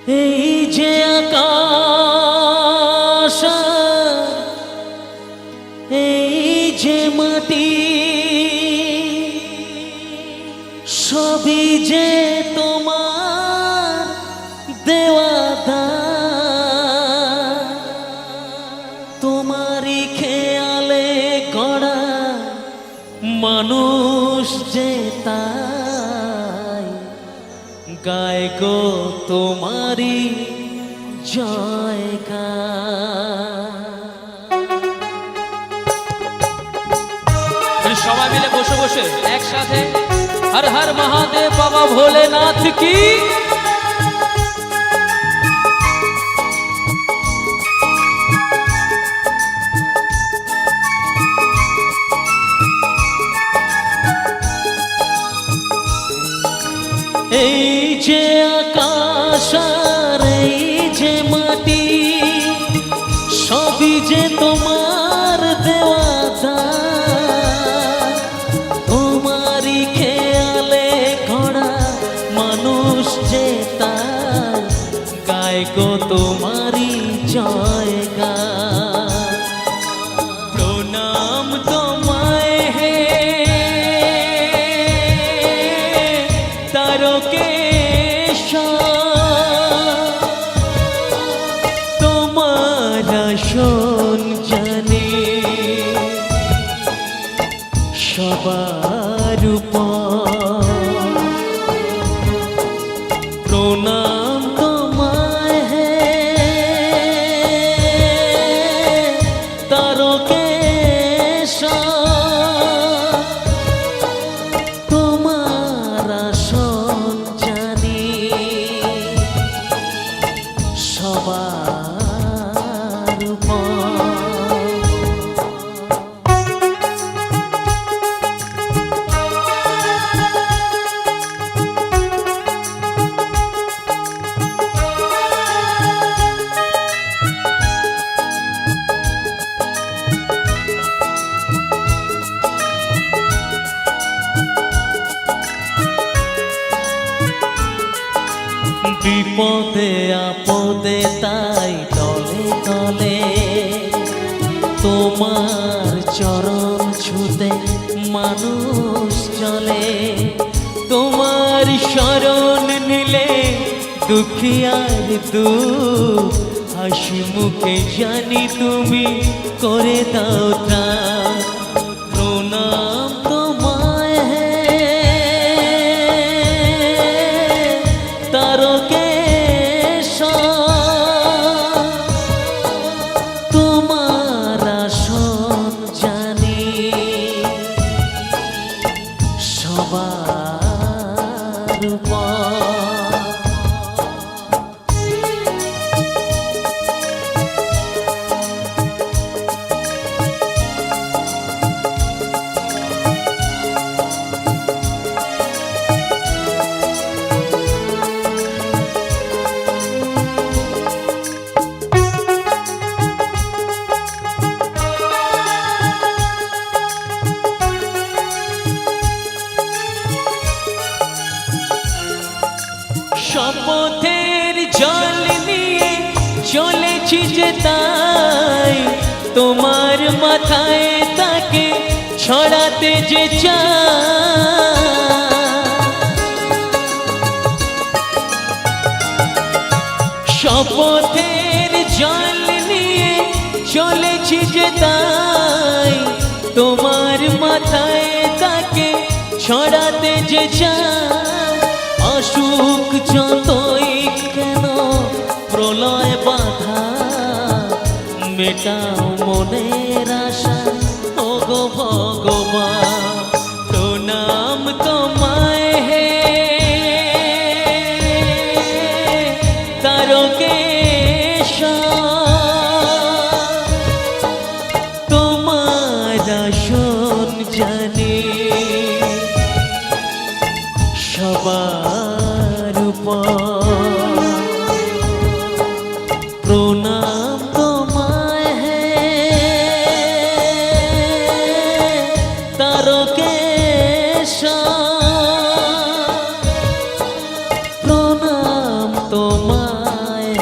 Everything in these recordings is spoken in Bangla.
এই যে আকাশ, এই যে মাটি, সবই যে তোমার দেওয়া দান। তোমারই খেয়ালে গড়া মানুষ যে তাই গায় গো তোমারই জয়গান। সবাই মিলে বসে বসে একসাথে হর হর মহাদেব বাবা ভোলেনাথ কি। এই যে আকাশ আর এই যে মাটি, সবই যে তোমার দেওয়া দান। তোমারই খেয়ালে গড়া মানুষ যে তার গায় গো তোমারই জয়গান। প্রণাম তোমায় হে তোমার আসন জানে সবার উপর। প্রণাম তোমায় হে তারকেশ্বর, তোমার আসন জানি সবার উপর। বিপদে আপদে তাই তলে তলে তোমার চরণ ছুতে মানুষ চলে। তোমার শরণ নিলে দুঃখিয়ার দুঃখ হাসি মুখে জানি তুমি করে দাও ত্রাণ। প্রণাম তোমায় হে তারকেশ্বর, তোমার আসন জানি সবার উপর। শপথের জল নিয়ে চলেছি যে তাই তোমার মাথায় তাকে ছড়াতে যে চাই। শপথের জল নিয়ে চলেছি যে তাই তোমার মাথায় তাকে ছড়াতে যে চাই। অসুখ যতই কেন প্রলয় বাধা, মেটাও মনের আশা ওগো ভগবান। প্রণাম তোমায় হে তারকেশ্বর, তোমার আসন জানি সবার উপর। প্রণাম তোমায় হে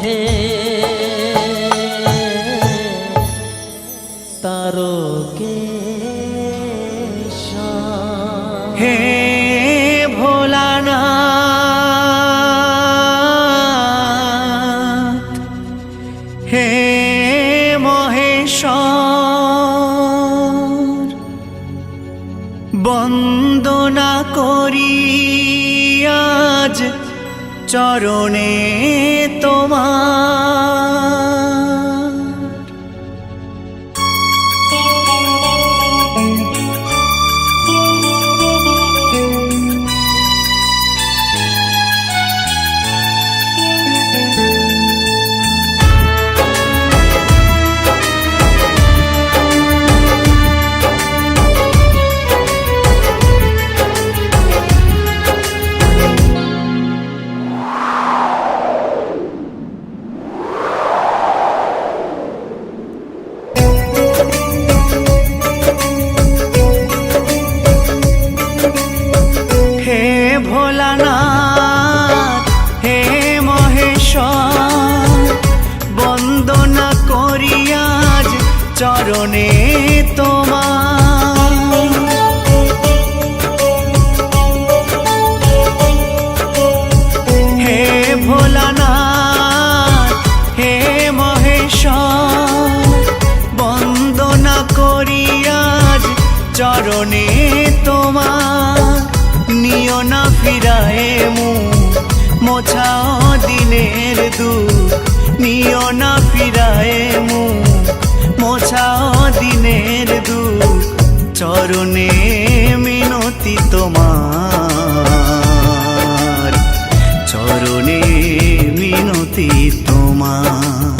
হে তারকেশ্বর, হে ভোলানাথ, হে মহেশ্বর, বন্দনা করি আজ চরণে তোমার। ভোলানাথ, হে মহেশ্বর, বন্দনা করি আজ চরণে তোমার। হে ভোলানাথ, হে মহেশ্বর, বন্দনা করি আজ চরণে তোমার। নিও না ফিরায়ে মুখ, মোছাও দিনের দুঃখ, নিও না ফিরায়ে মুখ, মোছাও দিনের দুঃখ। চরণে মিনতি তোমার, চরণে মিনতি তোমার।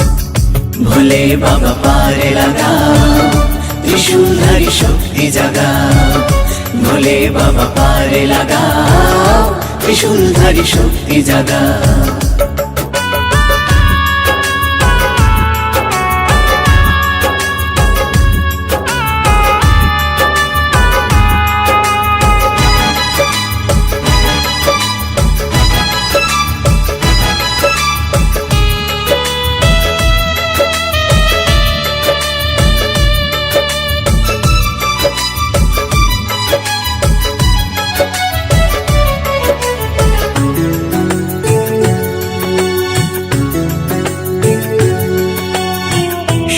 ভোলে বাবা পারে লাগাও, ত্রিশূলধারী শক্তি জাগাও। ভোলে বাবা পারে লাগাও, ত্রিশূলধারী শক্তি জাগাও।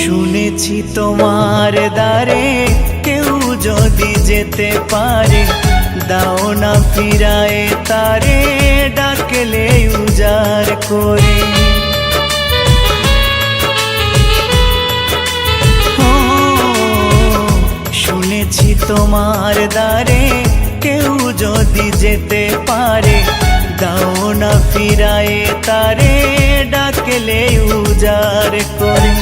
শুনেছি তোমার দ্বারে কেউ যদি যেতে পারে, দাও না ফিরায়ে তারে, ডাকলে উজাড় করে। শুনেছি তোমার দ্বারে কেউ যদি যেতে পারে, দাও না ফিরায়ে তারে, ডাকলে উজাড় করে।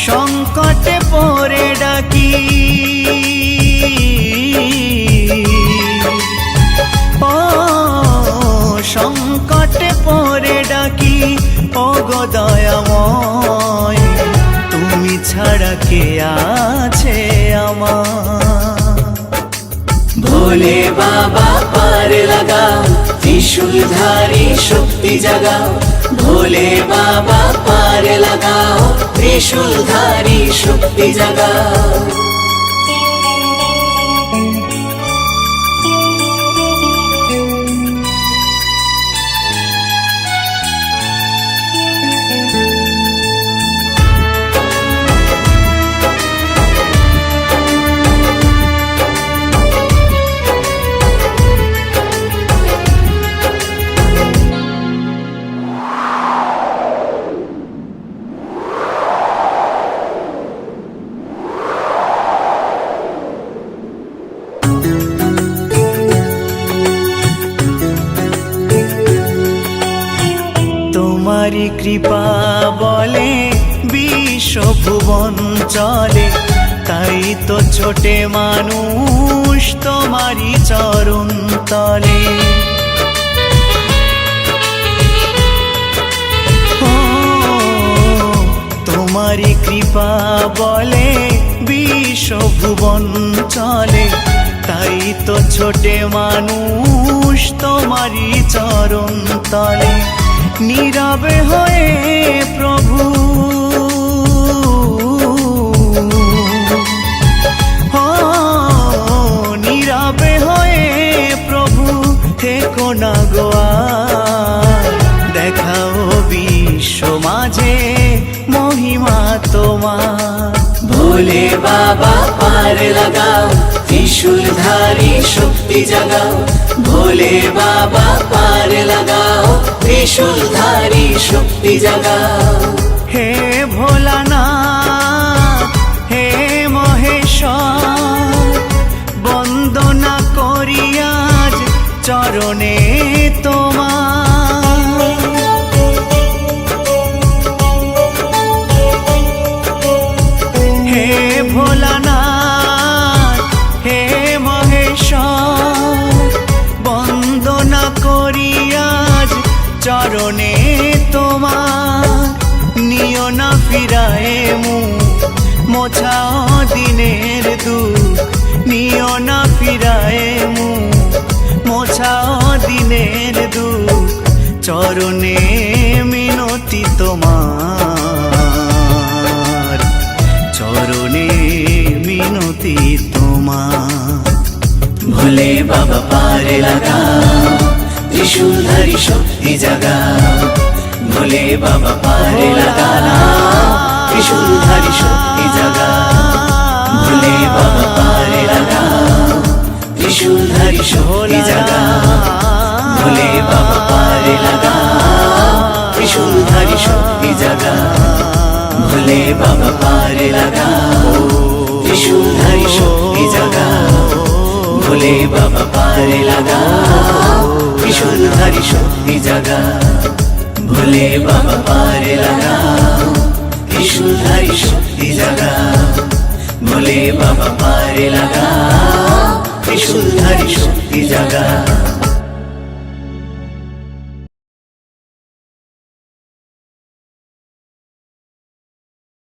সংকটে পড়ে ডাকি, ও সংকটে পড়ে ডাকি, ও গো দয়াময়, তুমি ছাড়া কে আছে আমার। ভোলে বাবা পারে লাগাও, ত্রিশূলধারী শক্তি জাগাও। ভোলে বাবা পারে লাগাও, ত্রিশূলধারী শক্তি জাগাও। তোমারি কৃপা বলে বিশ্বভুবন চলে, তাই তো ছোটে মানুষ তোমারি চরণ তলে। তোমারি কৃপা বলে বিশ্বভুবন চলে, তাই তো ছোটে মানুষ তোমারি চরণ তলে। নীরবে হয়ে প্রভু নীরবে হয়ে প্রভু থেকো না গোয়া দেখাও বিশ্ব মাঝে মহিমা তোমার ভোলে বাবা পার লাগাও ত্রিশূলধারী শক্তি জাগাও ভোলে বাবা পার লাগাও ত্রিশূলধারী শক্তি জাগাও হে ভোলানাথ হে মহেশ্বর বন্দনা করি আজ চরণে তোমার হে ভোলানাথ হে মহেশ্বর বন্দনা করি আজ চরণে তোমার নিও না ফিরায়ে মুখ মোছাও দিনের দুঃখ নিও না ফিরায়ে মুখ মোছাও দিনের দুঃখ চরণে মিনতি তোমার চরণে মিনতি তোমার ভোলে বাবা পার লাগাও ত্রিশূলধারী শক্তি জাগাও ভোলে বাবা পার লাগাও ত্রিশূলধারী শক্তি জাগাও ভোলে বাবা পার লাগাও ত্রিশূলধারী শক্তি জাগাও ভোলে বাবা পার লাগাও ত্রিশূলধারী শক্তি জাগাও ভোলে বাবা পার লাগাও ত্রিশূলধারী শক্তি জাগাও ভোলে বাবা পার লাগাও ত্রিশূলধারী শক্তি জাগাও ভোলে বাবা পার লাগাও ত্রিশূলধারী শক্তি জাগাও ভোলে বাবা পার লাগাও ত্রিশূলধারী শক্তি জাগাও